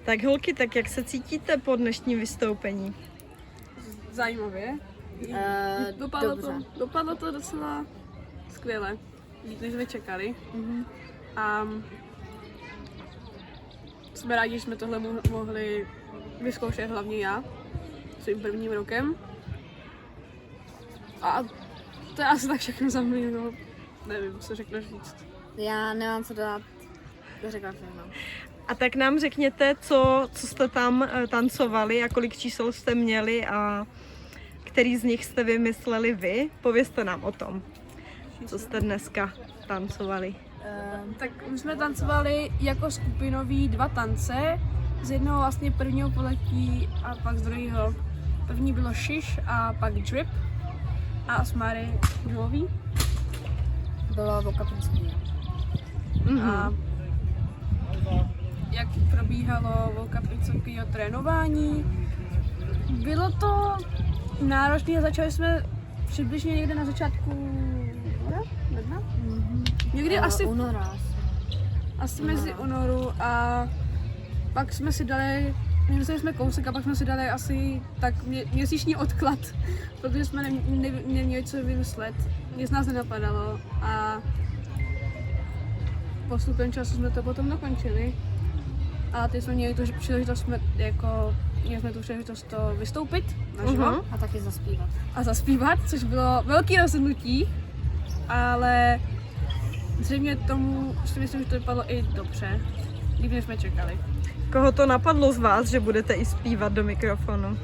Tak holky, tak jak se cítíte po dnešním vystoupení? Zajímavě. Dopadlo to docela skvěle, víc než jsme čekali. A jsme rádi, že jsme tohle mohli vyzkoušet hlavně já svým prvním rokem. A to je asi tak všechno za mě, no. Nevím, co řekneš víc. Já nemám co dát, řekla všechno. A tak nám řekněte, co jste tam tancovali a kolik čísel jste měli a který z nich jste vymysleli vy. Povězte nám o tom, co jste dneska tancovali. Tak my jsme tancovali jako skupinový 2 tance, z jednoho vlastně prvního poletí a pak z druhého. První bylo Shish a pak Drip a Asmary Jewelry. Bylo Volka Principia. A jak probíhalo Volka Principia trénování, bylo to náročné, začali jsme přibližně někde na začátku ledna? Někdy asi února. Asi mezi únoru a pak jsme si dali, nevím, jsme kousek a pak jsme si dali asi tak měsíční odklad, protože jsme neměli co vymyslet, nic nás nenapadalo a postupem času jsme to potom dokončili a teď jsme měli tu příležitost, měli jsme tu příležitost to vystoupit naživo A taky zaspívat. a zaspívat, což bylo velké rozhodnutí, ale zřejmě tomu si myslím, že to vypadlo i dobře, líp než jsme čekali. Koho to napadlo z vás, že budete i zpívat do mikrofonu?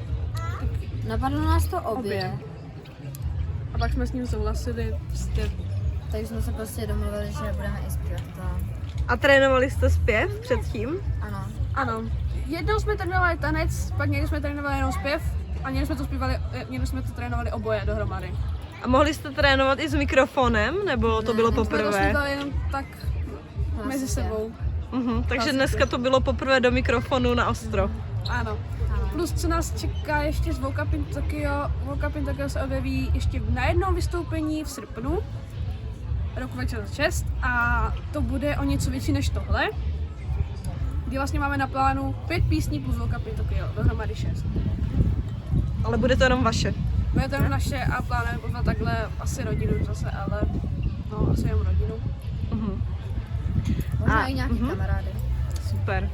Napadlo nás to obě. A pak jsme s ním souhlasili, prostě. Takže jsme se prostě domluvili, že budeme i zpívat to. A trénovali jste zpěv předtím? Ano. Ano. Jednou jsme trénovali tanec, pak někdy jsme trénovali jenom zpěv a někdy jsme to trénovali oboje dohromady. A mohli jste trénovat i s mikrofonem, nebo to bylo Jsme to poprvé? zpívali jenom tak mezi sebou. Takže dneska to bylo poprvé do mikrofonu na ostro. Ano. Plus, co nás čeká ještě z Volka Pin Tokyo. Volka Pin Tokyo se objeví ještě na jednom vystoupení v srpnu roku 2006 a to bude o něco větší než tohle, kdy vlastně máme na plánu 5 písní plus Volka Pin Tokyo, dohromady 6. Ale bude to jenom vaše. Bude to jenom naše a plánujeme pozvat takhle asi rodinu zase, ale no asi jenom rodinu. Možná i nějaký kamarády. Super.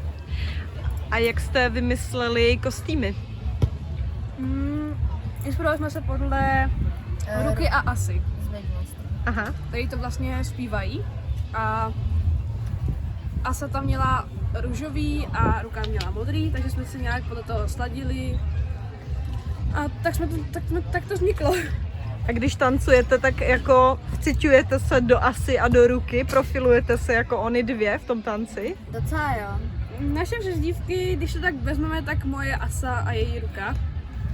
A jak jste vymysleli kostýmy? Inspirovali jsme se podle Ruky a Asy, Aha. který to vlastně zpívají a Asa tam měla růžový a Ruka měla modrý, takže jsme si nějak podle toho sladili a tak to vzniklo. A když tancujete, tak jako vciťujete se do Asy a do Ruky, profilujete se jako oni dvě v tom tanci? Docela jo. Naše přezdívky, když to tak vezmeme, tak moje Asa a její Ruka.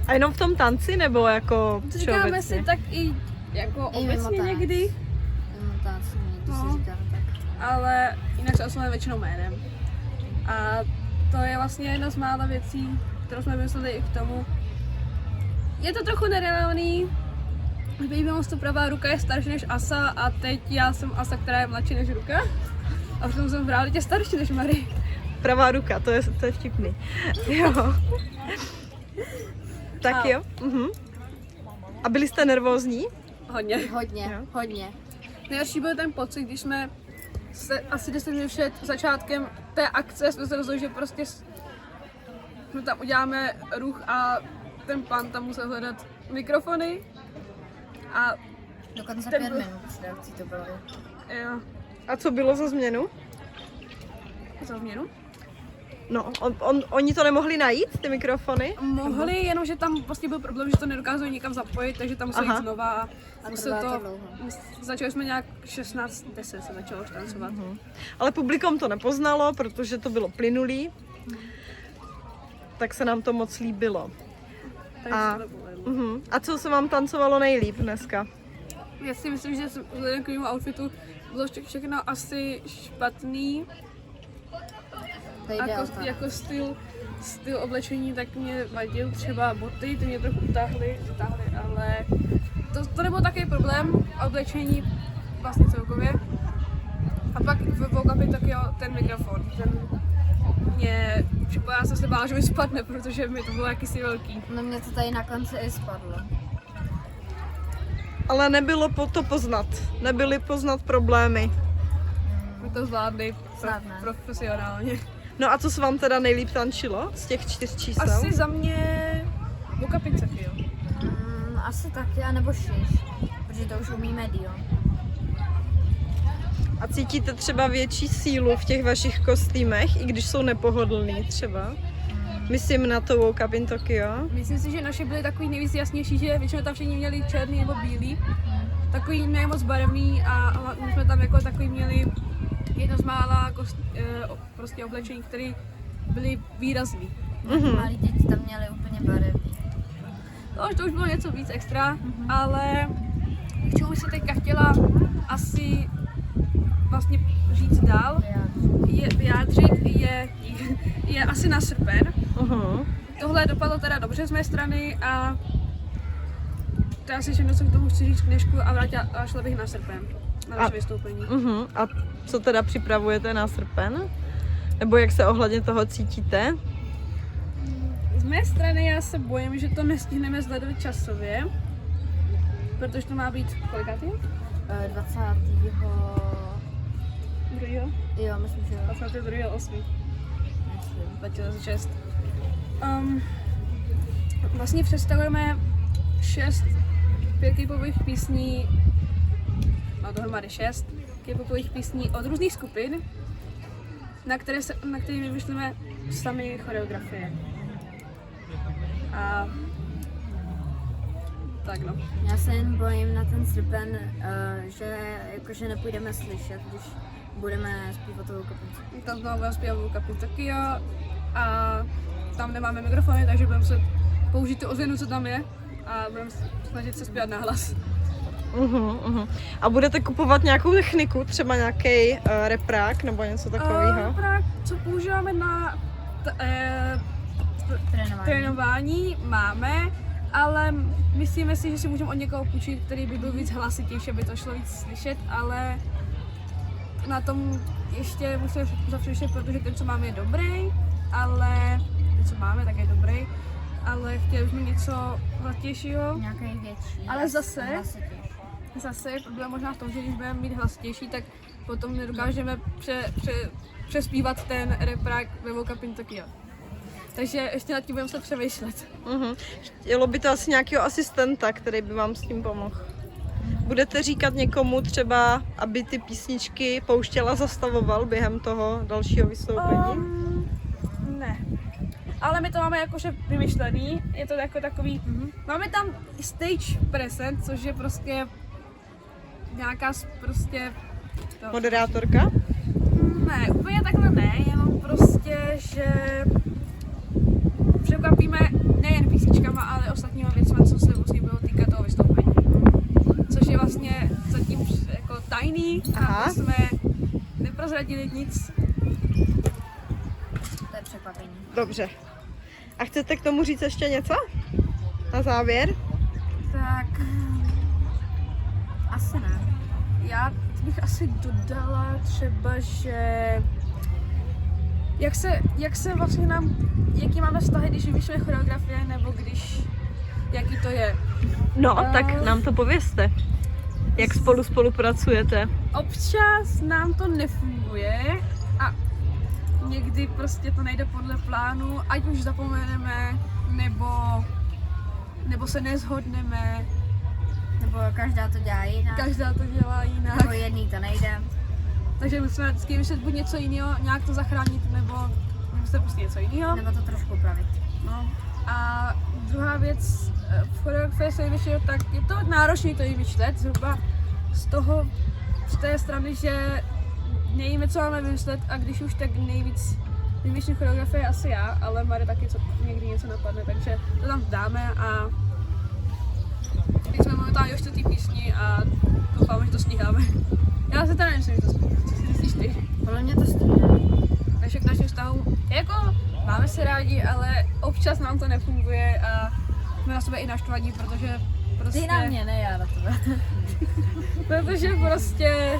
A jenom v tom tanci, nebo jako To říkáme všeobecně? si tak i jako obecně někdy, To si říkám tak. ale jinak se oslovujeme většinou jménem. A to je vlastně jedna z mála věcí, kterou jsme vymysleli i k tomu. Je to trochu nereálný, Baby Monster pravá ruka je starší než Asa a teď já jsem Asa, která je mladší než Ruka. A přitom jsem v realitě starší než Marie. Pravá ruka, to je vtipný. Jo. Tak jo. A byli jste nervózní? Hodně. Nejhorší byl ten pocit, když jsme se asi 10 minut před začátkem té akce jsme se rozhodli, že prostě my tam uděláme ruch a ten pán tam musel hledat mikrofony a Dokonce ten 5 byl- minut před akcí to bylo. jo, A co bylo za změnu? za změnu. No, oni to nemohli najít, ty mikrofony? Mohli, jenomže tam vlastně byl problém, že to nedokázali nikam zapojit, takže tam museli jít znova a musel trvá to to, dlouho. začali jsme nějak 16:10 se začalo už tancovat. Ale publikum to nepoznalo, protože to bylo plynulý. Tak se nám to moc líbilo. Takže A- se to povedlo. A co se vám tancovalo nejlíp dneska? Já si myslím, že vzhledem k mému outfitu bylo všechno asi špatný. To jde o to. Jako styl oblečení, tak mě vadil třeba boty, ty mě trochu utáhly, ale to nebyl takový problém, oblečení vlastně celkově. A pak v Volga Pin Tokyo ten mikrofon, ten mě já jsem se bála, že mi spadne, protože mi to bylo jakýsi velký. No mě to tady na konci i spadlo. Ale nebylo to poznat. Nebyly poznat problémy. My to zvládli Snadné. profesionálně. No a co se vám teda nejlíp tančilo z těch 4 čísel? Asi za mě Luka Pincefio. Asi taky, anebo šiš. Protože to už umíme díl. A cítíte třeba větší sílu v těch vašich kostýmech, i když jsou nepohodlný třeba? Myslím na to Woke Up in Tokyo. Myslím si, že naše byly takový nejvíc jasnější, že většinou tam všichni měli černý nebo bílý. Takový ne moc barevný a my jsme tam jako takový měli jedno z mála prostě oblečení, které byly výrazný. Malí děti tam měli úplně barevný. To už bylo něco víc extra, ale k čemu jsem teďka chtěla asi vlastně říct dál, vyjádřit, je asi na srpen. Tohle dopadlo teda dobře z mé strany a to je asi všechno, co k tomu chci říct k dnešku a šla bych na srpen, na naše vystoupení. A co teda připravujete na srpen? Nebo jak se ohledně toho cítíte? Z mé strany já se bojím, že to nestihneme zvládnout časově, protože to má být kolikátý? 20. Druhýho? Jo, myslím, že jo. 22.8. 2006. Vlastně představujeme 6 K-popových písní, no dohromady 6 K-popových písní od různých skupin, na které vymýšlíme sami choreografie. A tak no. Já se jen bojím na ten srpen, že jakože nepůjdeme slyšet, když budeme zpívat tou kapelku. Tam znovu budeme zpívat Woke Up in Tokyo a tam nemáme mikrofony, takže budeme muset použít tu ozvěnu, co tam je a budeme snažit se zpívat nahlas. A budete kupovat nějakou techniku, třeba nějaký reprák nebo něco takového? Reprák, co používáme na trénování, máme, ale myslíme si, že si můžeme od někoho půjčit, který by byl víc hlasitější, aby to šlo víc slyšet, ale na tom ještě musíme zapřemýšlet, protože ten, co máme, je dobrý, ale ten, co máme, tak je dobrý, ale chtěli jsme něco hlasitějšího. Nějaký větší. Ale zase problém možná v tom, že když budeme mít hlasitější, tak potom nedokážeme přespívat ten reprák ve Woke Up in Tokyo. Takže ještě nad tím budeme se přemýšlet. Chtělo by to asi nějakého asistenta, který by vám s tím pomohl. Budete říkat někomu třeba, aby ty písničky pouštěla, zastavoval během toho dalšího vystoupení? Ne. Ale my to máme jakože vymyšlený, je to jako takový, máme tam stage present, což je prostě nějaká prostě... Moderátorka? Ne, úplně takhle ne, jenom prostě, že překvapíme nejen písničkama, ale ostatníma věcmi, co se vlastně budou týkat toho vystoupení. Což je vlastně zatím jako tajný a jsme neprozradili nic. To je překvapení. Dobře. A chcete k tomu říct ještě něco? Na závěr? Tak Asi ne. já bych asi dodala třeba, že jak se vlastně jaký máme vztahy, když vymýšlíme choreografie, nebo jaký to je. No, tak nám to povězte. Jak spolupracujete? Občas nám to nefunguje a někdy prostě to nejde podle plánu, ať už zapomeneme, nebo se neshodneme. Nebo každá to dělá jinak. Každá to dělá jinak. Nebo jedný to nejde. Takže musíme vždycky vymyslet buď něco jiného, nějak to zachránit, nebo vymyslet prostě něco jiného. Nebo to trošku upravit. No. A druhá věc, v choreografii se vymýšlel, tak je to náročné to vymýšlet, zhruba z té strany, že nevíme, co máme vymyslet a když už, tak nejvíc vymýšlím choreografie asi já, ale Mary taky někdy něco napadne, takže to tam dáme a teď jsme momentálně už v té písni a doufáme, že to stíháme. Já si teda nemyslím, že to stíháme. Co si myslíš ty? Podle mě to stíhá. Takže k našim vztahům, jako máme se rádi, ale občas nám to nefunguje a jsme na sebe i naštvaní, protože prostě... Ty na mě, ne já na tebe. Protože prostě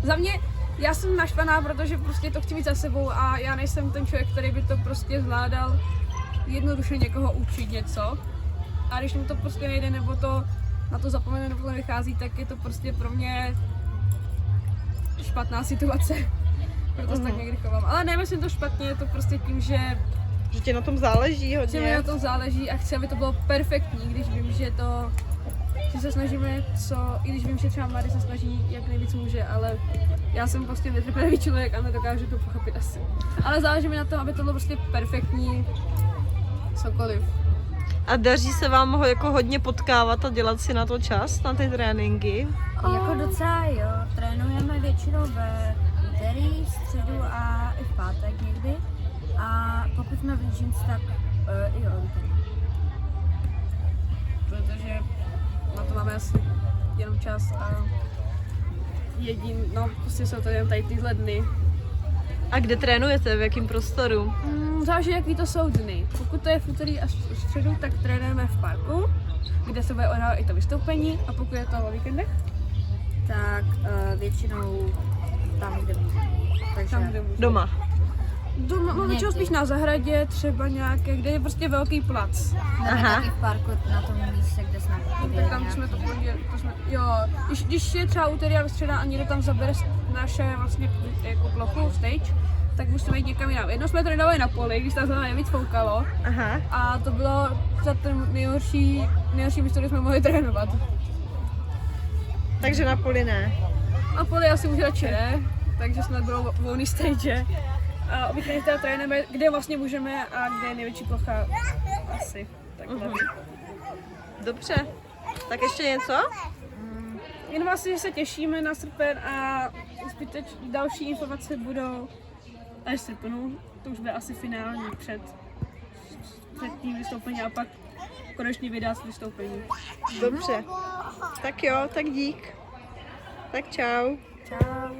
za mě Já jsem naštvaná, protože prostě to chci mít za sebou a já nejsem ten člověk, který by to prostě zvládal jednoduše někoho učit něco. A když mu to prostě nejde, nebo to na to zapomene, nebo to nevychází, tak je to prostě pro mě špatná situace. Proto se tak někdy chovám. Ale nemyslím to špatně, je to prostě tím, že ti na tom záleží mi hodně. na tom záleží a chci, aby to bylo perfektní, když vím, že se snažíme i když vím, že třeba Mary se snaží jak nejvíc může, ale já jsem prostě netrpělivý člověk a nedokážu to pochopit asi. Ale záleží mi na tom, aby to bylo prostě perfektní cokoliv. A daří se vám ho jako hodně potkávat a dělat si na to čas, na ty tréninky? Jako docela jo, trénujeme většinou ve úterý, středu a i v pátek někdy. A pokud jsme v Legions, tak i o víkendu. Protože na to máme asi jenom čas a prostě jsou to jen tady tyhle dny. A kde trénujete, v jakém prostoru? Záleží, jaký to jsou dny. Pokud to je v úterý a středu, tak trénujeme v parku, kde se bude odehrávat i to vystoupení, a pokud je to o víkendech, Tak většinou tam, kde můžeme. Takže tam, kde můžeme. Doma. Doma, no, většinou spíš na zahradě, třeba nějaké, kde je prostě velký plac. jsme Aha. taky v parku na tom místě, kde jsme Tak tam jsme to jo, když je třeba úterý a středa a někdo tam zabere naše vlastně jako plochu, stage, tak musíme jít někam jinam. Jednou jsme trénovali na poli, když tam nejvíc foukalo, Aha. a to bylo za ten nejhorší místo, kde jsme mohli trénovat. Takže na poli ne. A poli asi už radši ne, takže jsme bylo volný stage. A obvykle teda trénujeme, kde vlastně můžeme a kde je největší plocha asi. Takhle. Dobře. Tak ještě něco? Jen vlastně, že se těšíme na srpen a další informace budou až v srpnu. To už bude asi finální před tím vystoupení a pak konečně vydá s vystoupení. Dobře. Tak jo, tak dík. Tak čau. Čau.